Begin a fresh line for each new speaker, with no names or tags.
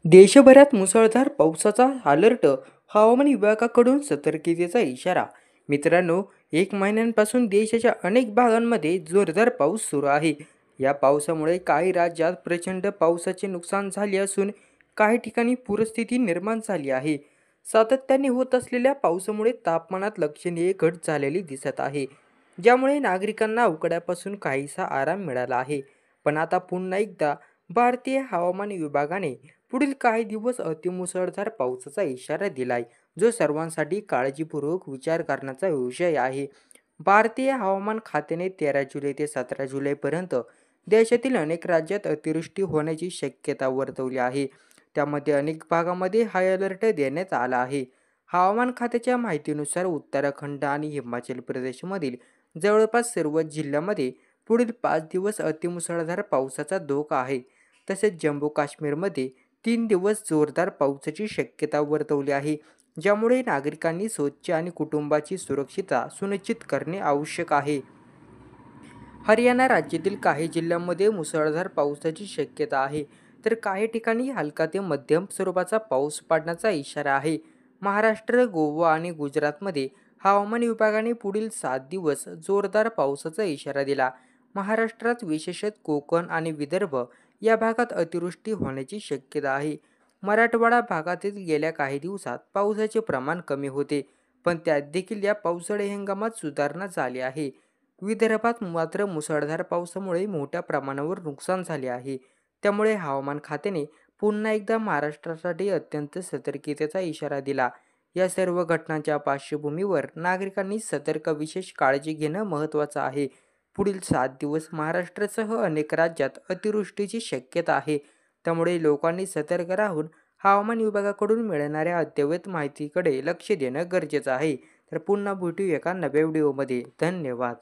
देशभरात मुसळधार पावसाचा अलर्ट, हवामान विभागाकडून सतर्कतेचा इशारा. मित्रांनो, 1 महिन्यांपासून देशाच्या अनेक भागांमध्ये जोरदार पाऊस सुरू आहे. या पावसामुळे काही राज्यात प्रचंड पावसाचे नुकसान झाले असून काही ठिकाणी पूरस्थिती निर्माण झाली आहे. सातत्याने होत असलेल्या पावसामुळे तापमानात लक्षणीय घट झालेली दिसत आहे, ज्यामुळे नागरिकांना उकड्यापासून काहीसा आराम मिळाला आहे. पण आता पुन्हा एकदा भारतीय हवामान विभागाने पुढील काही दिवस अतिमुसळधार पावसाचा इशारा दिलाय, जो सर्वांसाठी काळजीपूर्वक विचार करण्याचा विषय आहे. भारतीय हवामान खात्याने 13 जुलै ते 17 जुलैपर्यंत देशातील अनेक राज्यात अतिवृष्टी होण्याची शक्यता वर्तवली आहे. त्यामध्ये अनेक भागामध्ये हाय अलर्ट देण्यात आला आहे. हवामान खात्याच्या माहितीनुसार उत्तराखंड आणि हिमाचल प्रदेशमधील जवळपास सर्वच जिल्ह्यांमध्ये पुढील 5 दिवस अतिमुसळधार पावसाचा धोका आहे. तसेच जम्मू काश्मीरमध्ये 3 दिवस जोरदार पावसाची शक्यता वर्तवली आहे, ज्यामुळे नागरिकांनी स्वच्छ आणि कुटुंबाची सुरक्षितता सुनिश्चित करणे आवश्यक आहे. हरियाणा राज्यातील काही जिल्ह्यांमध्ये मुसळधार पावसाची शक्यता आहे, तर काही ठिकाणी हलका ते मध्यम स्वरूपाचा पाऊस पडण्याचा इशारा आहे. महाराष्ट्र, गोवा आणि गुजरातमध्ये हवामान विभागाने पुढील 7 दिवस जोरदार पावसाचा इशारा दिला. महाराष्ट्रात विशेषतः कोकण आणि विदर्भ या भागात अतिवृष्टी होण्याची शक्यता आहे. मराठवाडा भागातील गेल्या काही दिवसात पावसाचे प्रमाण कमी होते, पण त्यात देखील या पावसाळी हंगामात सुधारणा झाली आहे. विदर्भात मात्र मुसळधार पावसामुळे मोठ्या प्रमाणावर नुकसान झाले आहे. त्यामुळे हवामान खात्याने पुन्हा एकदा महाराष्ट्रासाठी अत्यंत सतर्कतेचा इशारा दिला. या सर्व घटनांच्या पार्श्वभूमीवर नागरिकांनी सतर्क विशेष काळजी घेणं महत्त्वाचं आहे. पुढील 7 दिवस महाराष्ट्रासह अनेक राज्यात अतिवृष्टीची शक्यता आहे. त्यामुळे लोकांनी सतर्क राहून हवामान विभागाकडून मिळणाऱ्या अद्ययावत माहितीकडे लक्ष देणं गरजेचं आहे. तर पुन्हा भेटू एका नव्या व्हिडिओमध्ये. धन्यवाद.